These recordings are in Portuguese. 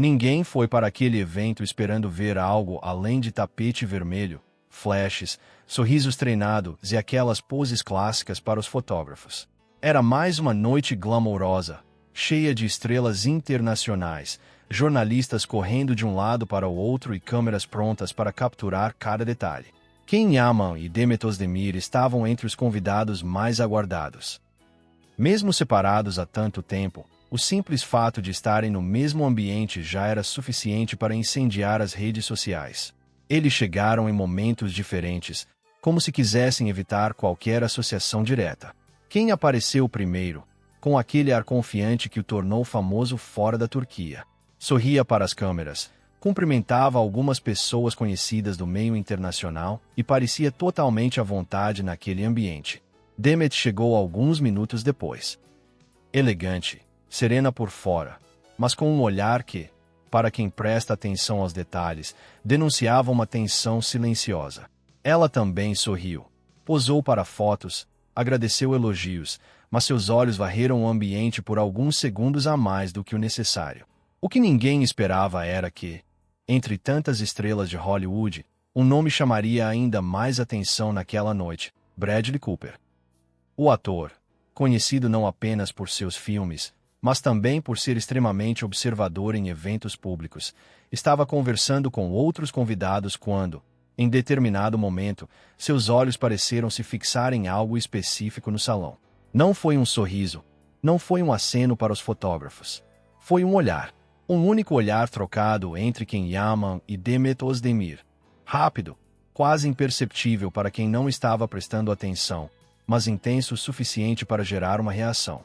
Ninguém foi para aquele evento esperando ver algo além de tapete vermelho, flashes, sorrisos treinados e aquelas poses clássicas para os fotógrafos. Era mais uma noite glamourosa, cheia de estrelas internacionais, jornalistas correndo de um lado para o outro e câmeras prontas para capturar cada detalhe. Ken Yaman e Demet Özdemir estavam entre os convidados mais aguardados. Mesmo separados há tanto tempo, o simples fato de estarem no mesmo ambiente já era suficiente para incendiar as redes sociais. Eles chegaram em momentos diferentes, como se quisessem evitar qualquer associação direta. Quem apareceu primeiro, com aquele ar confiante que o tornou famoso fora da Turquia? Sorria para as câmeras, cumprimentava algumas pessoas conhecidas do meio internacional e parecia totalmente à vontade naquele ambiente. Demet chegou alguns minutos depois. Elegante, serena por fora, mas com um olhar que, para quem presta atenção aos detalhes, denunciava uma tensão silenciosa. Ela também sorriu, posou para fotos, agradeceu elogios, mas seus olhos varreram o ambiente por alguns segundos a mais do que o necessário. O que ninguém esperava era que, entre tantas estrelas de Hollywood, um nome chamaria ainda mais atenção naquela noite: Bradley Cooper. O ator, conhecido não apenas por seus filmes, mas também por ser extremamente observador em eventos públicos, estava conversando com outros convidados quando, em determinado momento, seus olhos pareceram se fixar em algo específico no salão. Não foi um sorriso, não foi um aceno para os fotógrafos. Foi um olhar. Um único olhar trocado entre Ken Yaman e Demet Özdemir. Rápido, quase imperceptível para quem não estava prestando atenção, mas intenso o suficiente para gerar uma reação.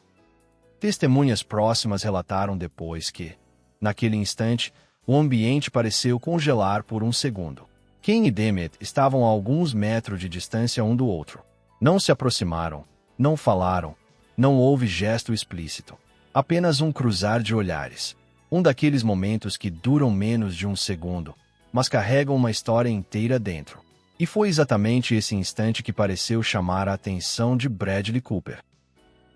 Testemunhas próximas relataram depois que, naquele instante, o ambiente pareceu congelar por um segundo. Ken e Demet estavam a alguns metros de distância um do outro. Não se aproximaram, não falaram, não houve gesto explícito. Apenas um cruzar de olhares. Um daqueles momentos que duram menos de um segundo, mas carregam uma história inteira dentro. E foi exatamente esse instante que pareceu chamar a atenção de Bradley Cooper.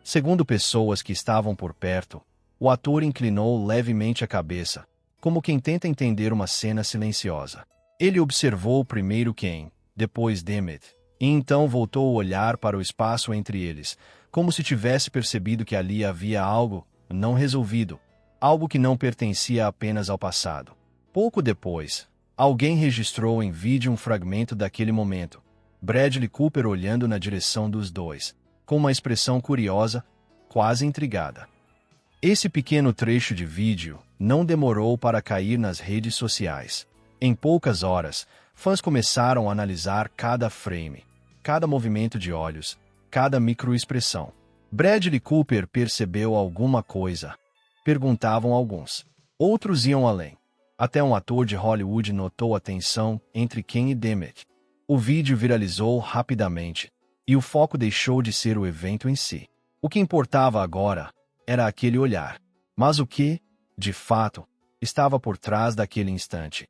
Segundo pessoas que estavam por perto, o ator inclinou levemente a cabeça, como quem tenta entender uma cena silenciosa. Ele observou primeiro Ken, depois Demet, e então voltou o olhar para o espaço entre eles, como se tivesse percebido que ali havia algo não resolvido, algo que não pertencia apenas ao passado. Pouco depois, alguém registrou em vídeo um fragmento daquele momento. Bradley Cooper olhando na direção dos dois, com uma expressão curiosa, quase intrigada. Esse pequeno trecho de vídeo não demorou para cair nas redes sociais. Em poucas horas, fãs começaram a analisar cada frame, cada movimento de olhos, cada microexpressão. Bradley Cooper percebeu alguma coisa? Perguntavam alguns. Outros iam além. Até um ator de Hollywood notou a tensão entre Ken e Demet. O vídeo viralizou rapidamente, e o foco deixou de ser o evento em si. O que importava agora era aquele olhar. Mas o que, de fato, estava por trás daquele instante?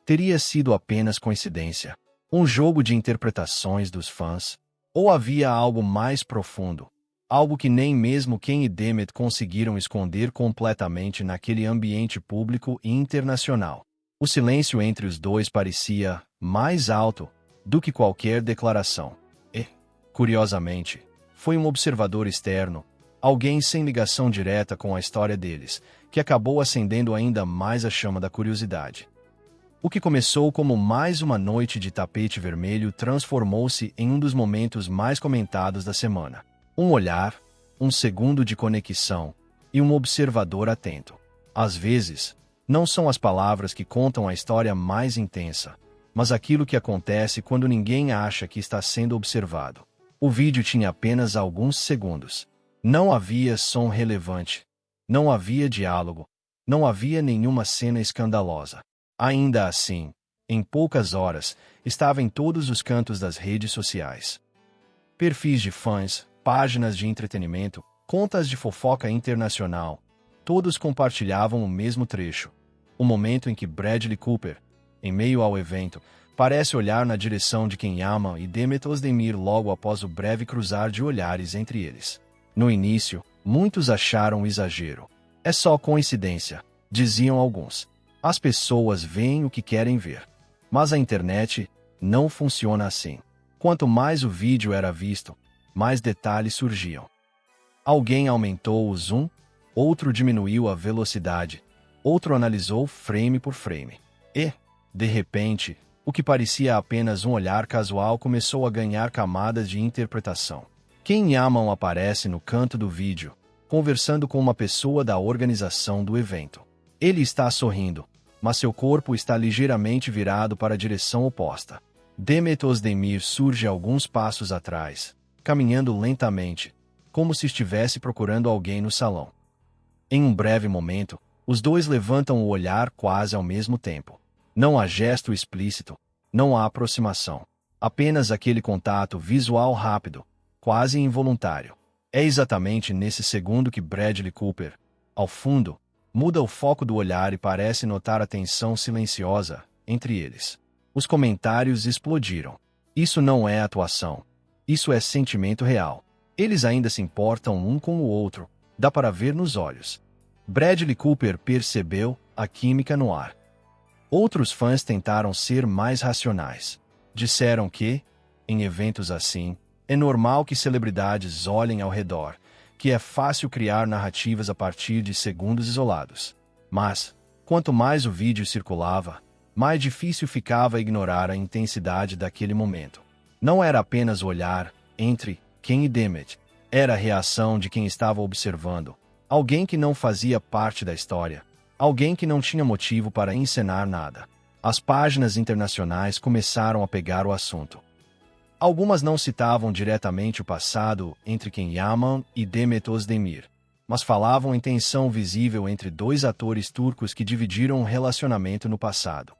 Teria sido apenas coincidência? Um jogo de interpretações dos fãs? Ou havia algo mais profundo? Algo que nem mesmo Ken e Demet conseguiram esconder completamente naquele ambiente público e internacional. O silêncio entre os dois parecia mais alto do que qualquer declaração. E, curiosamente, foi um observador externo, alguém sem ligação direta com a história deles, que acabou acendendo ainda mais a chama da curiosidade. O que começou como mais uma noite de tapete vermelho transformou-se em um dos momentos mais comentados da semana. Um olhar, um segundo de conexão e um observador atento. Às vezes, não são as palavras que contam a história mais intensa, mas aquilo que acontece quando ninguém acha que está sendo observado. O vídeo tinha apenas alguns segundos. Não havia som relevante. Não havia diálogo. Não havia nenhuma cena escandalosa. Ainda assim, em poucas horas, estava em todos os cantos das redes sociais. Perfis de fãs, páginas de entretenimento, contas de fofoca internacional, todos compartilhavam o mesmo trecho. O momento em que Bradley Cooper, em meio ao evento, parece olhar na direção de Ken Yaman e Demet Özdemir logo após o breve cruzar de olhares entre eles. No início, muitos acharam exagero. É só coincidência. diziam alguns. As pessoas veem o que querem ver. Mas a internet não funciona assim. Quanto mais o vídeo era visto, mais detalhes surgiam. Alguém aumentou o zoom, outro diminuiu a velocidade, outro analisou frame por frame. E, de repente, o que parecia apenas um olhar casual começou a ganhar camadas de interpretação. Ken Yaman aparece no canto do vídeo, conversando com uma pessoa da organização do evento. Ele está sorrindo, mas seu corpo está ligeiramente virado para a direção oposta. Demet Özdemir surge alguns passos atrás, caminhando lentamente, como se estivesse procurando alguém no salão. Em um breve momento, os dois levantam o olhar quase ao mesmo tempo. Não há gesto explícito, não há aproximação. Apenas aquele contato visual rápido, quase involuntário. É exatamente nesse segundo que Bradley Cooper, ao fundo, muda o foco do olhar e parece notar a tensão silenciosa entre eles. Os comentários explodiram. Isso não é atuação. Isso é sentimento real. Eles ainda se importam um com o outro. Dá para ver nos olhos. Bradley Cooper percebeu a química no ar. Outros fãs tentaram ser mais racionais. Disseram que, em eventos assim, é normal que celebridades olhem ao redor, que é fácil criar narrativas a partir de segundos isolados. Mas, quanto mais o vídeo circulava, mais difícil ficava ignorar a intensidade daquele momento. Não era apenas o olhar entre Ken e Demet, era a reação de quem estava observando, alguém que não fazia parte da história, alguém que não tinha motivo para encenar nada. As páginas internacionais começaram a pegar o assunto. Algumas não citavam diretamente o passado entre Ken Yaman e Demet Özdemir, mas falavam em tensão visível entre dois atores turcos que dividiram um relacionamento no passado.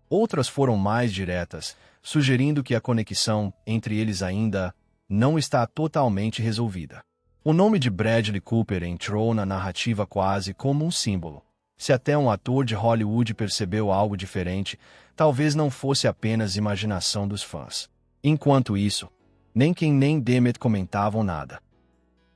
Outras foram mais diretas, sugerindo que a conexão entre eles ainda não está totalmente resolvida. O nome de Bradley Cooper entrou na narrativa quase como um símbolo. Se até um ator de Hollywood percebeu algo diferente, talvez não fosse apenas imaginação dos fãs. Enquanto isso, nem Ken nem Demet comentavam nada.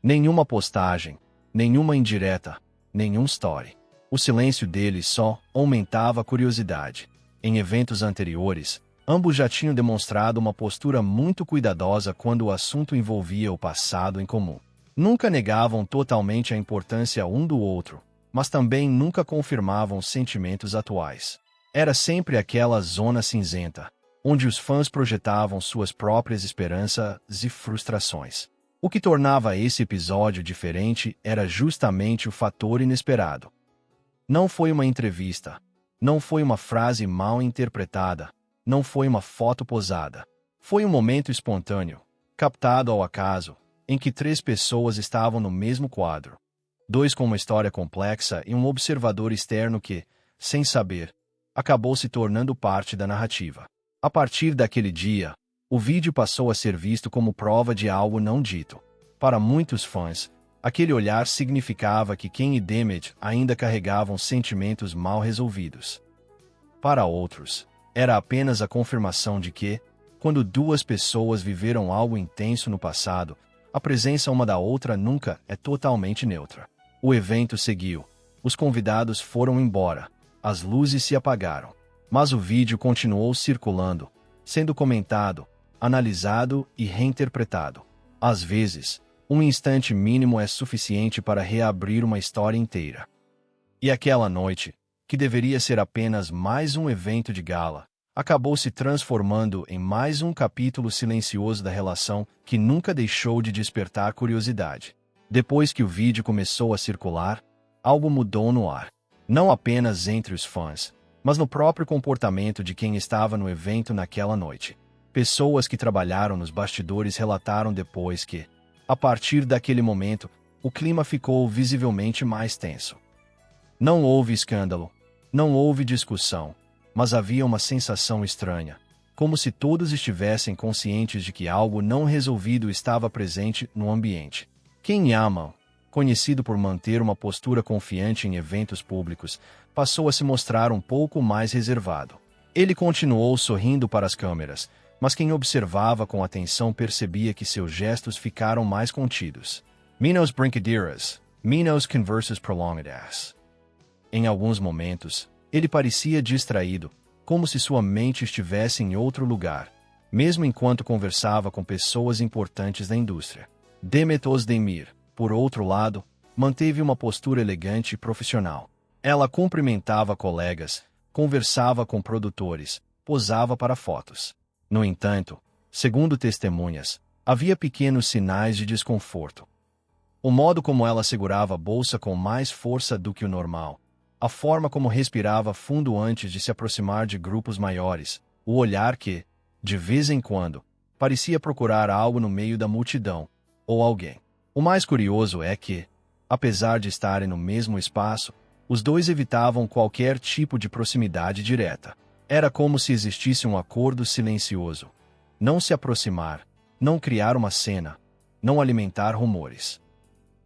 Nenhuma postagem, nenhuma indireta, nenhum story. O silêncio deles só aumentava a curiosidade. Em eventos anteriores, ambos já tinham demonstrado uma postura muito cuidadosa quando o assunto envolvia o passado em comum. Nunca negavam totalmente a importância um do outro, mas também nunca confirmavam sentimentos atuais. Era sempre aquela zona cinzenta, onde os fãs projetavam suas próprias esperanças e frustrações. O que tornava esse episódio diferente era justamente o fator inesperado. Não foi uma entrevista. Não foi uma frase mal interpretada. Não foi uma foto posada. Foi um momento espontâneo, captado ao acaso, em que 3 pessoas estavam no mesmo quadro. 2 com uma história complexa e um observador externo que, sem saber, acabou se tornando parte da narrativa. A partir daquele dia, o vídeo passou a ser visto como prova de algo não dito. Para muitos fãs, aquele olhar significava que Ken e Demet ainda carregavam sentimentos mal resolvidos. Para outros, era apenas a confirmação de que, quando 2 pessoas viveram algo intenso no passado, a presença uma da outra nunca é totalmente neutra. O evento seguiu. Os convidados foram embora. As luzes se apagaram. Mas o vídeo continuou circulando, sendo comentado, analisado e reinterpretado. Às vezes, um instante mínimo é suficiente para reabrir uma história inteira. E aquela noite, que deveria ser apenas mais um evento de gala, acabou se transformando em mais um capítulo silencioso da relação que nunca deixou de despertar curiosidade. Depois que o vídeo começou a circular, algo mudou no ar. Não apenas entre os fãs, mas no próprio comportamento de quem estava no evento naquela noite. Pessoas que trabalharam nos bastidores relataram depois que, a partir daquele momento, o clima ficou visivelmente mais tenso. Não houve escândalo, não houve discussão, mas havia uma sensação estranha, como se todos estivessem conscientes de que algo não resolvido estava presente no ambiente. Ken Yaman, conhecido por manter uma postura confiante em eventos públicos, passou a se mostrar um pouco mais reservado. Ele continuou sorrindo para as câmeras, mas quem observava com atenção percebia que seus gestos ficaram mais contidos. Menos brincadeiras, menos conversas prolongadas. Em alguns momentos, ele parecia distraído, como se sua mente estivesse em outro lugar, mesmo enquanto conversava com pessoas importantes da indústria. Demet Özdemir, por outro lado, manteve uma postura elegante e profissional. Ela cumprimentava colegas, conversava com produtores, posava para fotos. No entanto, segundo testemunhas, havia pequenos sinais de desconforto. O modo como ela segurava a bolsa com mais força do que o normal, a forma como respirava fundo antes de se aproximar de grupos maiores, o olhar que, de vez em quando, parecia procurar algo no meio da multidão, ou alguém. O mais curioso é que, apesar de estarem no mesmo espaço, os dois evitavam qualquer tipo de proximidade direta. Era como se existisse um acordo silencioso. Não se aproximar, não criar uma cena, não alimentar rumores.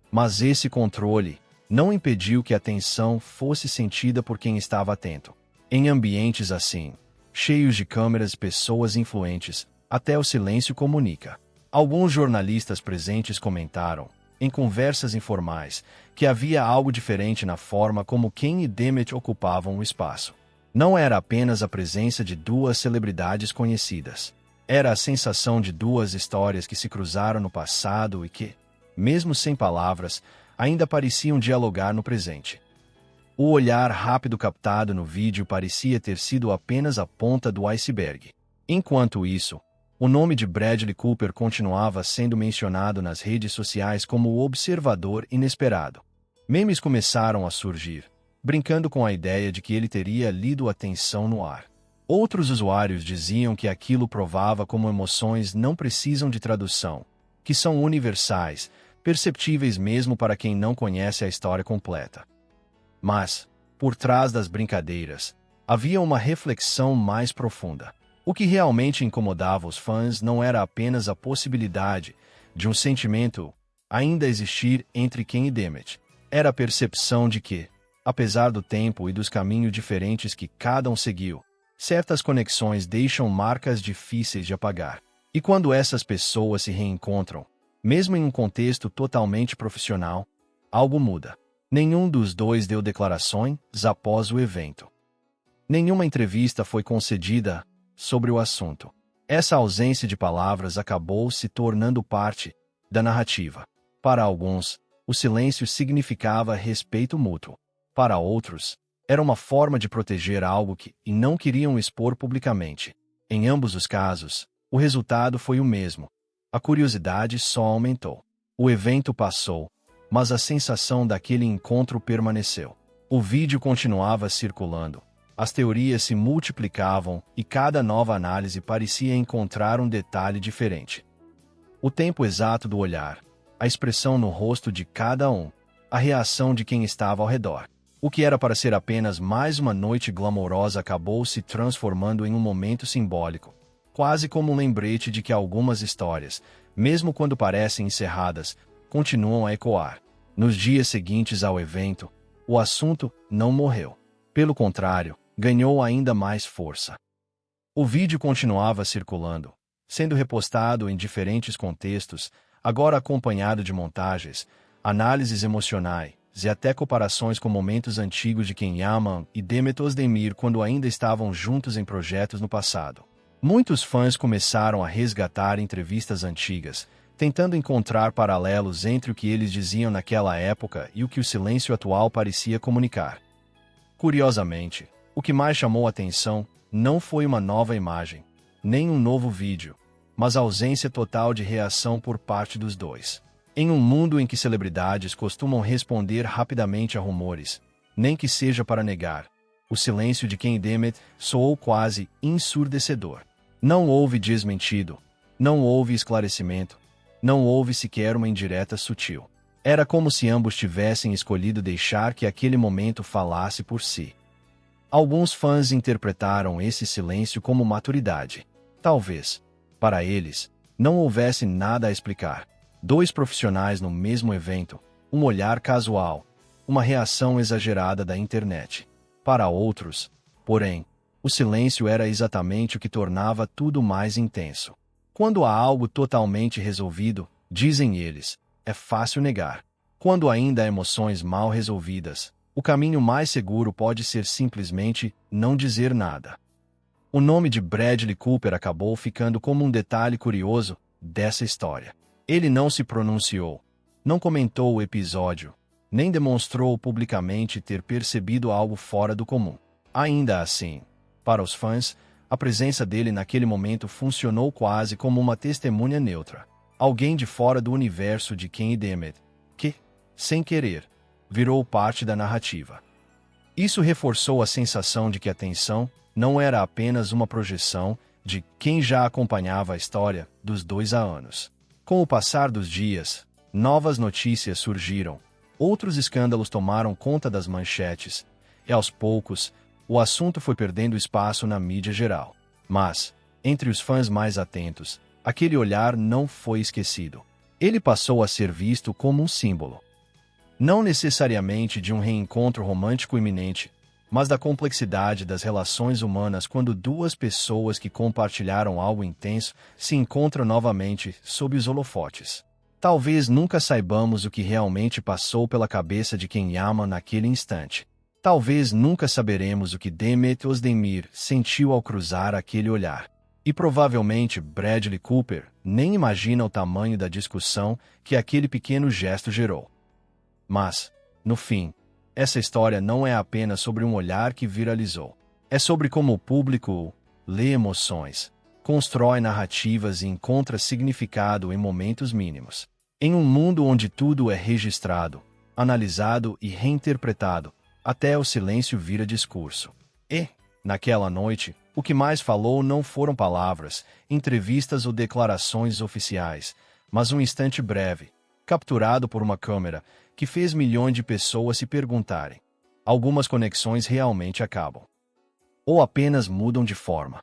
Mas esse controle não impediu que a tensão fosse sentida por quem estava atento. Em ambientes assim, cheios de câmeras e pessoas influentes, até o silêncio comunica. Alguns jornalistas presentes comentaram, em conversas informais, que havia algo diferente na forma como Ken e Demet ocupavam o espaço. Não era apenas a presença de duas celebridades conhecidas. Era a sensação de duas histórias que se cruzaram no passado e que, mesmo sem palavras, ainda pareciam dialogar no presente. O olhar rápido captado no vídeo parecia ter sido apenas a ponta do iceberg. Enquanto isso, o nome de Bradley Cooper continuava sendo mencionado nas redes sociais como o observador inesperado. Memes começaram a surgir, brincando com a ideia de que ele teria lido a tensão no ar. Outros usuários diziam que aquilo provava como emoções não precisam de tradução, que são universais, perceptíveis mesmo para quem não conhece a história completa. Mas, por trás das brincadeiras, havia uma reflexão mais profunda. O que realmente incomodava os fãs não era apenas a possibilidade de um sentimento ainda existir entre Ken e Demet. Era a percepção de que, apesar do tempo e dos caminhos diferentes que cada um seguiu, certas conexões deixam marcas difíceis de apagar. E quando essas pessoas se reencontram, mesmo em um contexto totalmente profissional, algo muda. Nenhum dos dois deu declarações após o evento. Nenhuma entrevista foi concedida sobre o assunto. Essa ausência de palavras acabou se tornando parte da narrativa. Para alguns, o silêncio significava respeito mútuo. Para outros, era uma forma de proteger algo que não queriam expor publicamente. Em ambos os casos, o resultado foi o mesmo. A curiosidade só aumentou. O evento passou, mas a sensação daquele encontro permaneceu. O vídeo continuava circulando. As teorias se multiplicavam e cada nova análise parecia encontrar um detalhe diferente. O tempo exato do olhar, a expressão no rosto de cada um, a reação de quem estava ao redor. O que era para ser apenas mais uma noite glamourosa acabou se transformando em um momento simbólico, quase como um lembrete de que algumas histórias, mesmo quando parecem encerradas, continuam a ecoar. Nos dias seguintes ao evento, o assunto não morreu. Pelo contrário, ganhou ainda mais força. O vídeo continuava circulando, sendo repostado em diferentes contextos, agora acompanhado de montagens, análises emocionais e até comparações com momentos antigos de Ken Yaman e Demet Özdemir quando ainda estavam juntos em projetos no passado. Muitos fãs começaram a resgatar entrevistas antigas, tentando encontrar paralelos entre o que eles diziam naquela época e o que o silêncio atual parecia comunicar. Curiosamente, o que mais chamou a atenção não foi uma nova imagem, nem um novo vídeo, mas a ausência total de reação por parte dos dois. Em um mundo em que celebridades costumam responder rapidamente a rumores, nem que seja para negar, o silêncio de Ken e Demet soou quase ensurdecedor. Não houve desmentido, não houve esclarecimento, não houve sequer uma indireta sutil. Era como se ambos tivessem escolhido deixar que aquele momento falasse por si. Alguns fãs interpretaram esse silêncio como maturidade. Talvez, para eles, não houvesse nada a explicar. Dois profissionais no mesmo evento, um olhar casual, uma reação exagerada da internet. Para outros, porém, o silêncio era exatamente o que tornava tudo mais intenso. Quando há algo totalmente resolvido, dizem eles, é fácil negar. Quando ainda há emoções mal resolvidas, O caminho mais seguro pode ser simplesmente não dizer nada. O nome de Bradley Cooper acabou ficando como um detalhe curioso dessa história. Ele não se pronunciou, não comentou o episódio, nem demonstrou publicamente ter percebido algo fora do comum. Ainda assim, para os fãs, a presença dele naquele momento funcionou quase como uma testemunha neutra. Alguém de fora do universo de Ken e Demet, que, sem querer, virou parte da narrativa. Isso reforçou a sensação de que a tensão não era apenas uma projeção de quem já acompanhava a história dos dois há anos. Com o passar dos dias, novas notícias surgiram, outros escândalos tomaram conta das manchetes, e aos poucos, o assunto foi perdendo espaço na mídia geral. Mas, entre os fãs mais atentos, aquele olhar não foi esquecido. Ele passou a ser visto como um símbolo. Não necessariamente de um reencontro romântico iminente, mas da complexidade das relações humanas quando duas pessoas que compartilharam algo intenso se encontram novamente sob os holofotes. Talvez nunca saibamos o que realmente passou pela cabeça de quem ama naquele instante. Talvez nunca saberemos o que Demet Özdemir sentiu ao cruzar aquele olhar. E provavelmente Bradley Cooper nem imagina o tamanho da discussão que aquele pequeno gesto gerou. Mas, no fim, essa história não é apenas sobre um olhar que viralizou. É sobre como o público lê emoções, constrói narrativas e encontra significado em momentos mínimos. Em um mundo onde tudo é registrado, analisado e reinterpretado, até o silêncio vira discurso. E, naquela noite, o que mais falou não foram palavras, entrevistas ou declarações oficiais, mas um instante breve, capturado por uma câmera, que fez milhões de pessoas se perguntarem: algumas conexões realmente acabam? Ou apenas mudam de forma?